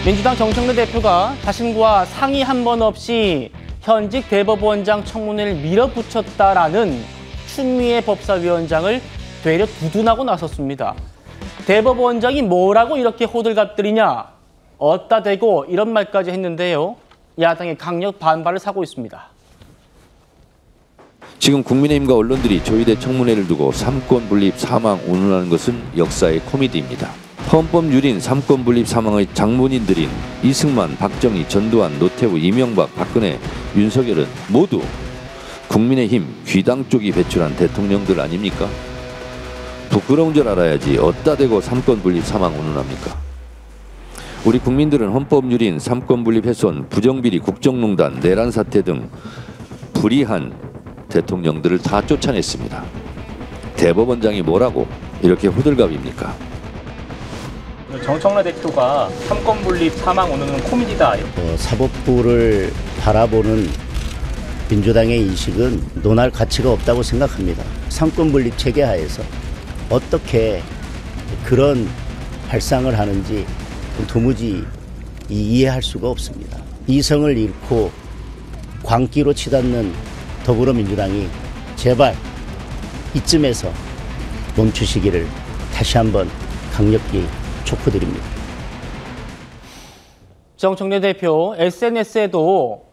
민주당 정청래 대표가 자신과 상의 한 번 없이 현직 대법원장 청문회를 밀어붙였다라는 추미애 법사위원장을 되려 두둔하고 나섰습니다. 대법원장이 뭐라고 이렇게 호들갑들이냐, 어따 대고 이런 말까지 했는데요. 야당의 강력 반발을 사고 있습니다. 지금 국민의힘과 언론들이 조희대 청문회를 두고 삼권 분립 사망 운운하는 것은 역사의 코미디입니다. 헌법유린 삼권 분립 사망의 장본인들인 이승만, 박정희, 전두환, 노태우, 이명박, 박근혜, 윤석열은 모두 국민의힘 귀당 쪽이 배출한 대통령들 아닙니까? 부끄러운 줄 알아야지 어따 대고 삼권 분립 사망 운운합니까? 우리 국민들은 헌법유린 삼권 분립 훼손, 부정비리, 국정농단, 내란 사태 등 불의한 대통령들을 다 쫓아냈습니다. 대법원장이 뭐라고 이렇게 호들갑입니까? 정청래 대표가 삼권 분립 사망 운운은 코미디다. 사법부를 바라보는 민주당의 인식은 논할 가치가 없다고 생각합니다. 삼권 분립 체계 하에서 어떻게 그런 발상을 하는지 도무지 이해할 수가 없습니다. 이성을 잃고 광기로 치닫는 더불어민주당이 제발 이쯤에서 멈추시기를 다시 한번 강력히 촉구드립니다. 정청래 대표 SNS에도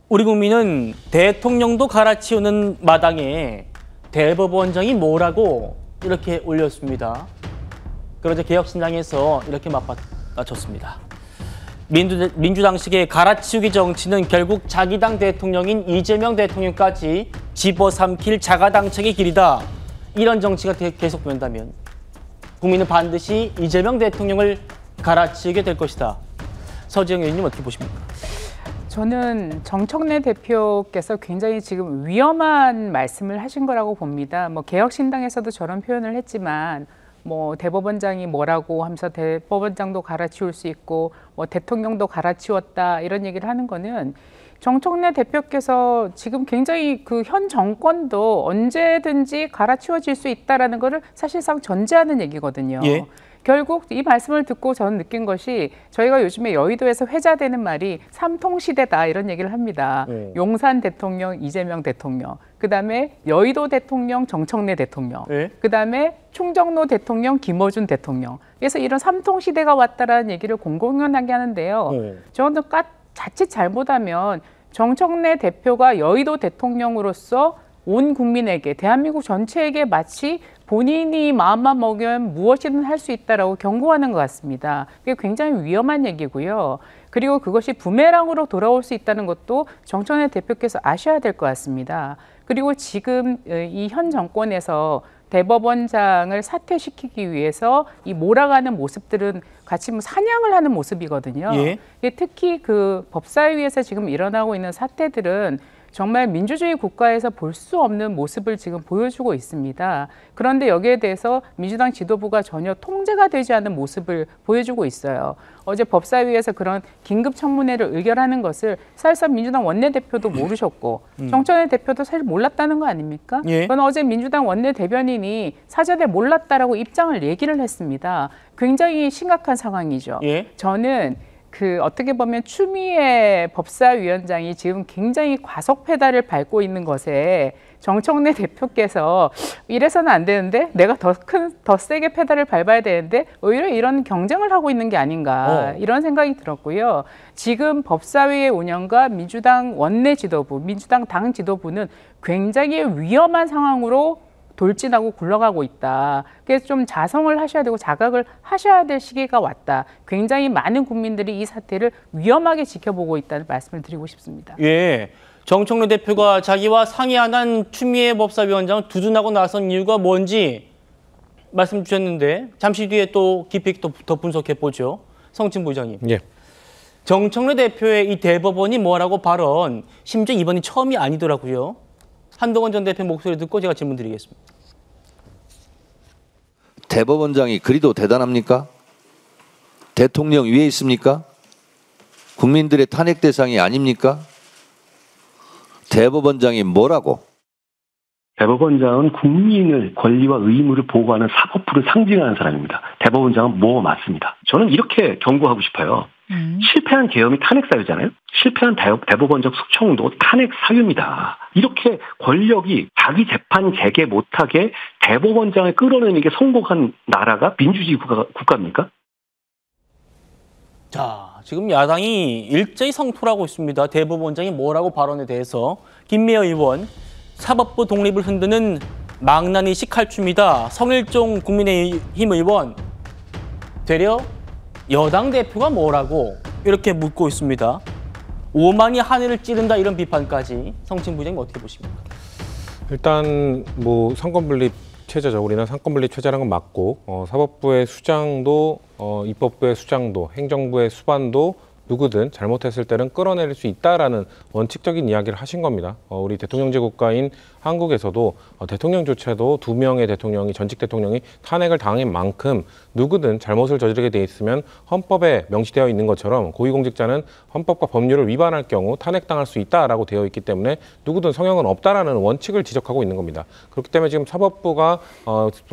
우리 국민은 대통령도 갈아치우는 마당에 대법원장이 뭐라고 이렇게 올렸습니다. 그러자 개혁신당에서 이렇게 맞받아쳤습니다. 민주당식의 갈아치우기 정치는 결국 자기 당 대통령인 이재명 대통령까지 집어삼킬 자가당착의 길이다. 이런 정치가 계속된다면 국민은 반드시 이재명 대통령을 갈아치우게 될 것이다. 서지영 의원님 어떻게 보십니까? 저는 정청래 대표께서 굉장히 지금 위험한 말씀을 하신 거라고 봅니다. 개혁신당에서도 저런 표현을 했지만 대법원장이 뭐라고 하면서 대법원장도 갈아치울 수 있고 대통령도 갈아치웠다 이런 얘기를 하는 거는 정청래 대표께서 지금 굉장히 그 현 정권도 언제든지 갈아치워질 수 있다라는 거를 사실상 전제하는 얘기거든요. 예. 결국 이 말씀을 듣고 저는 느낀 것이 저희가 요즘에 여의도에서 회자되는 말이 삼통시대다 이런 얘기를 합니다. 용산 대통령, 이재명 대통령, 그다음에 여의도 대통령, 정청래 대통령, 그다음에 충정로 대통령, 김어준 대통령. 그래서 이런 삼통시대가 왔다라는 얘기를 공공연하게 하는데요. 저는 자칫 잘못하면 정청래 대표가 여의도 대통령으로서 온 국민에게, 대한민국 전체에게 마치 본인이 마음만 먹으면 무엇이든 할 수 있다라고 경고하는 것 같습니다. 그게 굉장히 위험한 얘기고요. 그리고 그것이 부메랑으로 돌아올 수 있다는 것도 정청래 대표께서 아셔야 될 것 같습니다. 그리고 지금 이 현 정권에서 대법원장을 사퇴시키기 위해서 이 몰아가는 모습들은 같이 사냥을 하는 모습이거든요. 예. 특히 그 법사위에서 지금 일어나고 있는 사태들은 정말 민주주의 국가에서 볼 수 없는 모습을 지금 보여주고 있습니다. 그런데 여기에 대해서 민주당 지도부가 전혀 통제가 되지 않는 모습을 보여주고 있어요. 어제 법사위에서 그런 긴급 청문회를 의결하는 것을 사실상 민주당 원내대표도 모르셨고 정청래 대표도 사실 몰랐다는 거 아닙니까? 예. 그건 어제 민주당 원내대변인이 사전에 몰랐다라고 입장을 얘기를 했습니다. 굉장히 심각한 상황이죠. 예. 저는 어떻게 보면 추미애 법사위원장이 지금 굉장히 과속 페달을 밟고 있는 것에 정청래 대표께서 이래서는 안 되는데 내가 더 세게 페달을 밟아야 되는데 오히려 이런 경쟁을 하고 있는 게 아닌가 이런 생각이 들었고요. 지금 법사위의 운영과 민주당 원내 지도부, 민주당 당 지도부는 굉장히 위험한 상황으로 돌진하고 굴러가고 있다. 그래서 좀 자성을 하셔야 되고 자각을 하셔야 될 시기가 왔다. 굉장히 많은 국민들이 이 사태를 위험하게 지켜보고 있다는 말씀을 드리고 싶습니다. 예, 정청래 대표가 자기와 상의 안 한 추미애 법사위원장을 두둔하고 나선 이유가 뭔지 말씀 주셨는데 잠시 뒤에 또 깊이 더 분석해보죠. 성진 부장님. 예. 정청래 대표의 이 대법원이 뭐라고 발언, 심지어 이번이 처음이 아니더라고요. 한동훈 전 대표 목소리 듣고 제가 질문 드리겠습니다. 대법원장이 그리도 대단합니까? 대통령 위에 있습니까? 국민들의 탄핵 대상이 아닙니까? 대법원장이 뭐라고? 대법원장은 국민의 권리와 의무를 보호하는 사법부를 상징하는 사람입니다. 대법원장은 뭐 맞습니다. 저는 이렇게 경고하고 싶어요. 실패한 계엄이 탄핵 사유잖아요. 실패한 대법원적 숙청도 탄핵 사유입니다. 이렇게 권력이 자기 재판 재개 못하게 대법원장을 끌어내는 게 성공한 나라가 민주주의 국가입니까? 자, 지금 야당이 일제히 성토하고 있습니다. 대법원장이 뭐라고 발언에 대해서 김미애 의원, 사법부 독립을 흔드는 망나니식 칼춤이다. 성일종 국민의힘 의원, 되려 여당 대표가 뭐라고 이렇게 묻고 있습니다. 오만이 하늘을 찌른다 이런 비판까지. 성층 부장님 어떻게 보십니까? 일단 뭐 상권분립 체제죠. 우리는 상권분립 체제라는 건 맞고 사법부의 수장도 입법부의 수장도 행정부의 수반도 누구든 잘못했을 때는 끌어낼 수 있다라는 원칙적인 이야기를 하신 겁니다. 우리 대통령제 국가인 한국에서도 대통령조차도 2명의 대통령이 전직 대통령이 탄핵을 당한 만큼 누구든 잘못을 저지르게 돼 있으면 헌법에 명시되어 있는 것처럼 고위공직자는 헌법과 법률을 위반할 경우 탄핵당할 수 있다라고 되어 있기 때문에 누구든 성형은 없다라는 원칙을 지적하고 있는 겁니다. 그렇기 때문에 지금 사법부가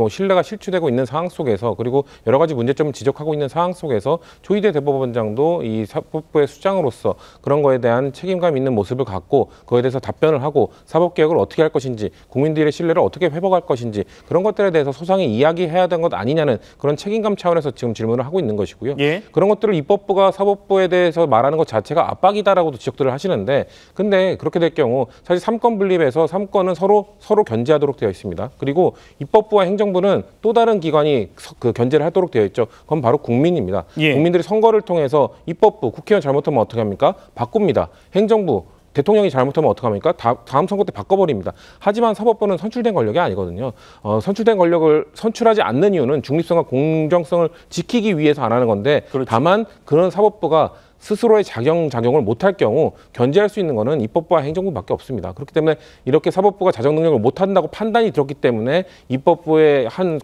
신뢰가 실추되고 있는 상황 속에서 그리고 여러 가지 문제점을 지적하고 있는 상황 속에서 조희대 대법원장도 이 사법부의 수장으로서 그런 거에 대한 책임감 있는 모습을 갖고 그거에 대해서 답변을 하고 사법개혁을 어떻게 할 것인지 국민들의 신뢰를 어떻게 회복할 것인지 그런 것들에 대해서 소상히 이야기해야 되는 것 아니냐는 그런 책임감 차원에서 지금 질문을 하고 있는 것이고요. 예. 그런 것들을 입법부가 사법부에 대해서 말하는 것 자체가 압박이다라고도 지적들을 하시는데 근데 그렇게 될 경우 사실 삼권 분립에서 삼권은 서로 견제하도록 되어 있습니다. 그리고 입법부와 행정부는 또 다른 기관이 그 견제를 하도록 되어 있죠. 그건 바로 국민입니다. 예. 국민들이 선거를 통해서 입법부, 국회의원 잘못하면 어떻게 합니까? 바꿉니다. 행정부, 대통령이 잘못하면 어떡합니까? 다음 선거 때 바꿔버립니다. 하지만 사법부는 선출된 권력이 아니거든요. 선출된 권력을 선출하지 않는 이유는 중립성과 공정성을 지키기 위해서 안 하는 건데 그렇죠. 다만 그런 사법부가 스스로의 작용을 못할 경우 견제할 수 있는 것은 입법부와 행정부밖에 없습니다. 그렇기 때문에 이렇게 사법부가 자정 능력을 못한다고 판단이 들었기 때문에 입법부의 한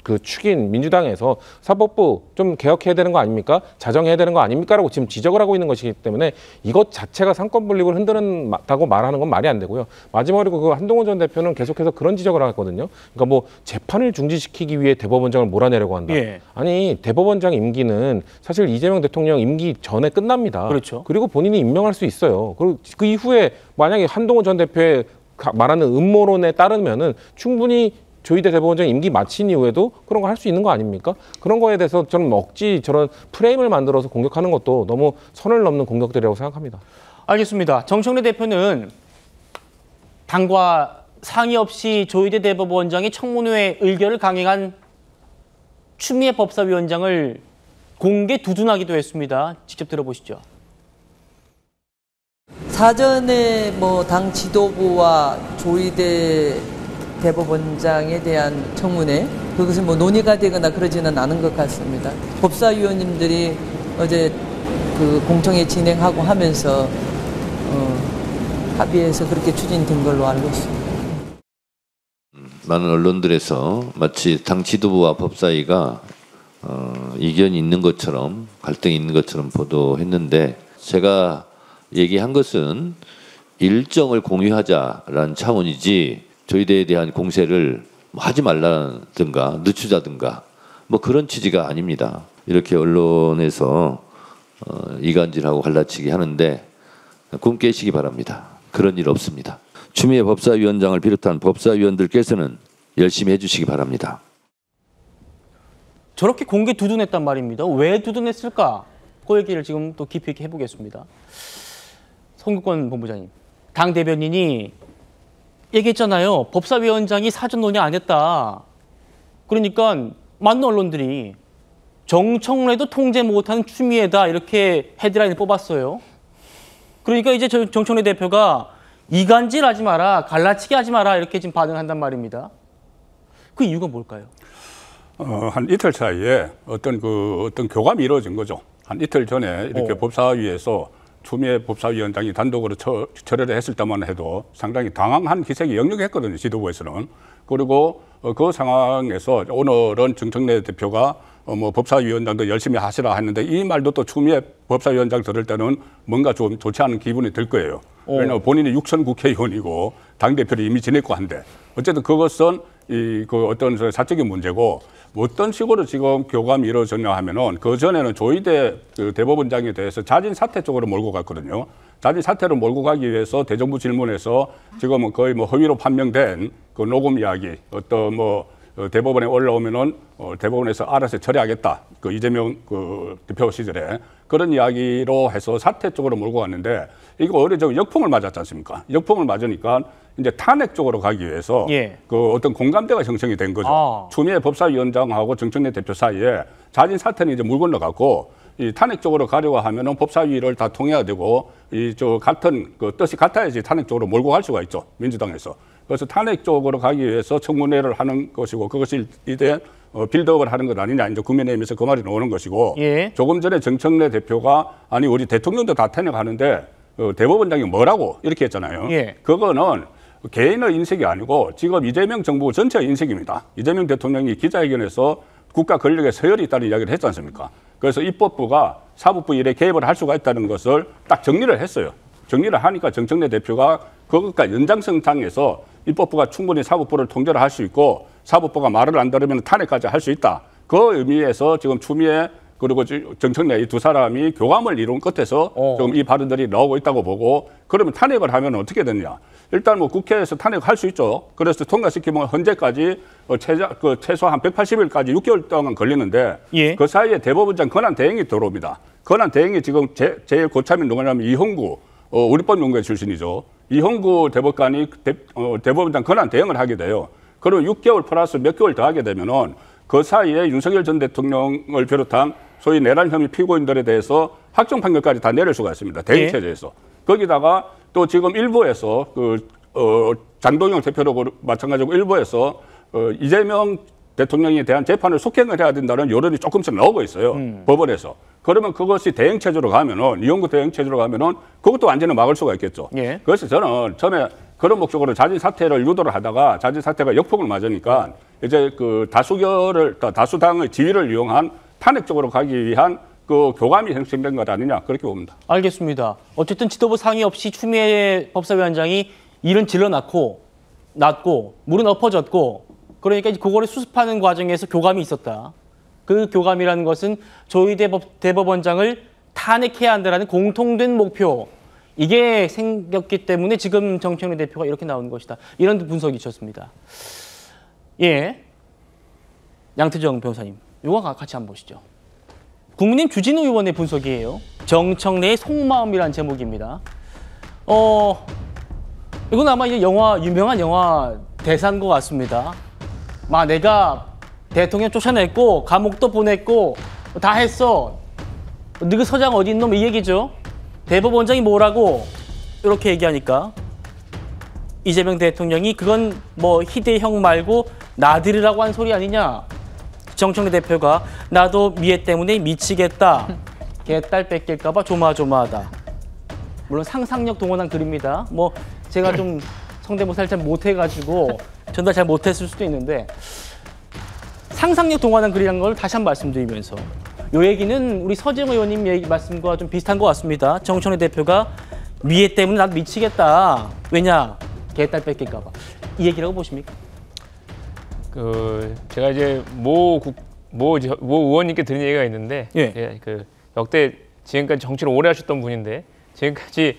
그 축인 민주당에서 사법부 좀 개혁해야 되는 거 아닙니까? 자정해야 되는 거 아닙니까? 라고 지금 지적을 하고 있는 것이기 때문에 이것 자체가 상권 분립을 흔드는다고 말하는 건 말이 안 되고요. 마지막으로 그 한동훈 전 대표는 계속해서 그런 지적을 하거든요. 그러니까 뭐 재판을 중지시키기 위해 대법원장을 몰아내려고 한다. 예. 아니 대법원장 임기는 사실 이재명 대통령 임기 전에 끝납니다. 그렇죠. 그리고 본인이 임명할 수 있어요. 그리고 그 이후에 만약에 한동훈 전 대표의 말하는 음모론에 따르면은 충분히 조희대 대법원장 임기 마친 이후에도 그런 거 할 수 있는 거 아닙니까? 그런 거에 대해서 저는 억지 저런 프레임을 만들어서 공격하는 것도 너무 선을 넘는 공격들이라고 생각합니다. 알겠습니다. 정청래 대표는 당과 상의 없이 조희대 대법원장이 청문회 의결을 강행한 추미애 법사위원장을 공개 두둔하기도 했습니다. 직접 들어보시죠. 사전에 뭐 당 지도부와 조희대 대법원장에 대한 청문회 그것이 뭐 논의가 되거나 그러지는 않은 것 같습니다. 법사위원님들이 어제 그 공청회 진행하고 하면서 합의해서 그렇게 추진된 걸로 알고 있습니다. 많은 언론들에서 마치 당 지도부와 법사위가 이견이 있는 것처럼 갈등이 있는 것처럼 보도했는데 제가 얘기한 것은 일정을 공유하자라는 차원이지 조희대에 대한 공세를 하지 말라든가 늦추자든가 뭐 그런 취지가 아닙니다. 이렇게 언론에서 이간질하고 갈라치기 하는데 꿈 깨시기 바랍니다. 그런 일 없습니다. 추미애 법사위원장을 비롯한 법사위원들께서는 열심히 해주시기 바랍니다. 저렇게 공개 두둔했단 말입니다. 왜 두둔했을까? 그 얘기를 지금 또 깊이 있게 해보겠습니다. 송국권 본부장님, 당 대변인이 얘기했잖아요. 법사위원장이 사전 논의 안 했다. 그러니까 많은 언론들이 정청래도 통제 못하는 추미애다 이렇게 헤드라인을 뽑았어요. 그러니까 이제 정청래 대표가 이간질하지 마라, 갈라치기 하지 마라 이렇게 지금 반응한단 말입니다. 그 이유가 뭘까요? 한 이틀 사이에 어떤 교감이 이루어진 거죠. 한 이틀 전에 이렇게 법사위에서 추미애 법사위원장이 단독으로 철회를 했을 때만 해도 상당히 당황한 기색이 역력했거든요, 지도부에서는. 그리고 그 상황에서 오늘은 정청래 대표가 뭐 법사위원장도 열심히 하시라 했는데 이 말도 또 추미애 법사위원장 들을 때는 뭔가 좀 좋지 않은 기분이 들 거예요. 왜냐하면 본인이 6선 국회의원이고 당대표를 이미 지냈고 한데 어쨌든 그것은 그 어떤 사적인 문제고 어떤 식으로 지금 교감이 이루어졌냐 하면은 그 전에는 조희대 그 대법원장에 대해서 자진 사퇴 쪽으로 몰고 갔거든요. 자진 사퇴로 몰고 가기 위해서 대정부 질문에서 지금은 거의 뭐 허위로 판명된 그 녹음 이야기, 어떤 뭐 대법원에 올라오면은 대법원에서 알아서 처리하겠다. 그 이재명 그 대표 시절에 그런 이야기로 해서 사퇴 쪽으로 몰고 갔는데 이거 오히려 저 역풍을 맞았지 않습니까? 역풍을 맞으니까 이제 탄핵 쪽으로 가기 위해서 예. 그 어떤 공감대가 형성이 된 거죠. 추미애 법사위원장하고 정청래 대표 사이에 자진 사퇴는 이제 물 건너갔고 이 탄핵 쪽으로 가려고 하면은 법사위를 다 통해야 되고 이 저 같은 그 뜻이 같아야지 탄핵 쪽으로 몰고 갈 수가 있죠. 민주당에서. 그래서 탄핵 쪽으로 가기 위해서 청문회를 하는 것이고 그것이 이제 빌드업을 하는 것 아니냐 이제 국민의힘에서 그 말이 나오는 것이고 예. 조금 전에 정청래 대표가 아니 우리 대통령도 다 탄핵하는데 대법원장이 뭐라고 이렇게 했잖아요. 예. 그거는 개인의 인식이 아니고 지금 이재명 정부 전체의 인식입니다. 이재명 대통령이 기자회견에서 국가 권력에 서열이 있다는 이야기를 했지 않습니까? 그래서 입법부가 사법부 일에 개입을 할 수가 있다는 것을 딱 정리를 했어요. 정리를 하니까 정청래 대표가 그것과 연장선상에서 입법부가 충분히 사법부를 통제를 할 수 있고 사법부가 말을 안 들으면 탄핵까지 할 수 있다. 그 의미에서 지금 추미애 그리고 정청래 이 두 사람이 교감을 이룬 끝에서 지금 이 발언들이 나오고 있다고 보고 그러면 탄핵을 하면 어떻게 되느냐. 일단 뭐 국회에서 탄핵할 수 있죠. 그래서 통과시키면 현재까지 최소 한 180일까지 6개월 동안 걸리는데 예. 그 사이에 대법원장 권한 대행이 들어옵니다. 권한 대행이 지금 제일 고참인 누구냐면 이홍구 우리법연구회 출신이죠. 이홍구 대법관이 대법원장 권한 대행을 하게 돼요. 그리고 6개월 플러스 몇 개월 더 하게 되면은 그 사이에 윤석열 전 대통령을 비롯한 소위 내란 혐의 피고인들에 대해서 확정 판결까지 다 내릴 수가 있습니다. 대행 체제에서. 거기다가 또 지금 일부에서 장동영 대표도 마찬가지고 일부에서 이재명 대통령에 대한 재판을 속행을 해야 된다는 여론이 조금씩 나오고 있어요. 법원에서. 그러면 그것이 대행체제로 가면은 이용구 대행체제로 가면은 그것도 완전히 막을 수가 있겠죠. 예. 그래서 저는 처음에 그런 목적으로 자진 사퇴를 유도를 하다가 자진 사퇴가 역풍을 맞으니까 이제 그 다수당의 지위를 이용한 탄핵 쪽으로 가기 위한 그 교감이 형성된 것 아니냐 그렇게 봅니다. 알겠습니다. 어쨌든 지도부 상의 없이 추미애 법사위원장이 일은 질러놨고 물은 엎어졌고 그러니까 그거를 수습하는 과정에서 교감이 있었다. 그 교감이라는 것은 조희대 대법원장을 탄핵해야 한다는 공통된 목표. 이게 생겼기 때문에 지금 정청래 대표가 이렇게 나오는 것이다. 이런 분석이 있었습니다. 예, 양태정 변호사님, 이거 같이 한번 보시죠. 국민의힘 주진우 의원의 분석이에요. 정청래의 속마음이라는 제목입니다. 이건 아마 이제 유명한 영화 대사인 것 같습니다. 내가 대통령 쫓아냈고 감옥도 보냈고 다 했어. 너그 서장 어디 있노? 이 얘기죠. 대법원장이 뭐라고 이렇게 얘기하니까 이재명 대통령이 그건 뭐 희대형 말고 나들이라고 한 소리 아니냐. 정청래 대표가 나도 미애 때문에 미치겠다. 개딸 뺏길까 봐 조마조마하다. 물론 상상력 동원한 글입니다. 뭐 제가 좀 성대모사를 잘 못해가지고 전달 잘 못했을 수도 있는데 상상력 동원한 글이라는 걸 다시 한번 말씀드리면서 이 얘기는 우리 서지영 의원님 얘기 말씀과 좀 비슷한 것 같습니다. 정청래 대표가 미애 때문에 나도 미치겠다. 왜냐? 개딸 뺏길까 봐. 이 얘기라고 보십니까? 제가 이제 모 의원님께 들은 얘기가 있는데 역대 지금까지 정치를 오래 하셨던 분인데 지금까지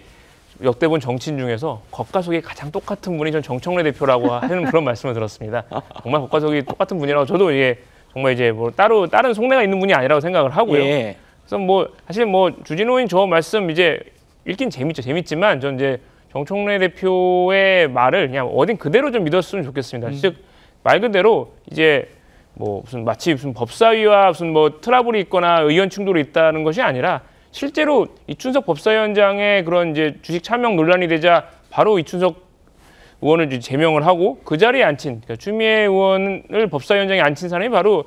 역대 본 정치인 중에서 겉과 속이 가장 똑같은 분이 전 정청래 대표라고 하는 그런 말씀을 들었습니다. 정말 겉과 속이 똑같은 분이라고 저도 이게 정말 이제 뭐 다른 속내가 있는 분이 아니라고 생각을 하고요. 예. 그래서 뭐 사실 뭐 주진우 의원 저 말씀 이제 읽긴 재밌지만 전 이제 정청래 대표의 말을 그냥 어딘 그대로 좀 믿었으면 좋겠습니다. 즉 말 그대로 이제 뭐 마치 무슨 법사위와 무슨 뭐 트러블이 있거나 의원 충돌이 있다는 것이 아니라 실제로 이춘석 법사위원장의 그런 이제 주식 차명 논란이 되자 바로 이춘석 의원을 제명을 하고 그 자리에 앉힌 그러니까 추미애 의원을 법사위원장에 앉힌 사람이 바로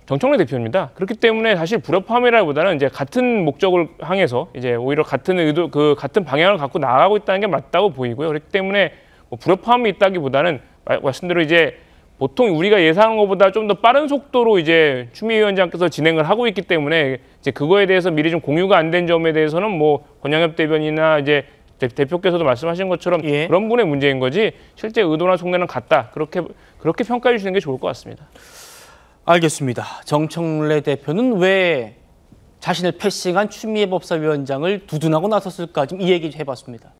정청래 대표입니다. 그렇기 때문에 사실 불협화음이라기보다는 이제 같은 목적을 향해서 이제 오히려 같은 의도 같은 방향을 갖고 나아가고 있다는 게 맞다고 보이고요. 그렇기 때문에 뭐 불협화음이 있다기보다는 말씀대로 이제 보통 우리가 예상한 것보다 좀 더 빠른 속도로 이제 추미애 위원장께서 진행을 하고 있기 때문에 이제 그거에 대해서 미리 좀 공유가 안 된 점에 대해서는 뭐 권영엽 대변인이나 이제 대표께서도 말씀하신 것처럼 그런 분의 문제인 거지 실제 의도나 속내는 같다 그렇게 평가해 주시는 게 좋을 것 같습니다. 알겠습니다. 정청래 대표는 왜 자신을 패싱한 추미애 법사위원장을 두둔하고 나섰을까? 좀 이 얘기 좀 해봤습니다.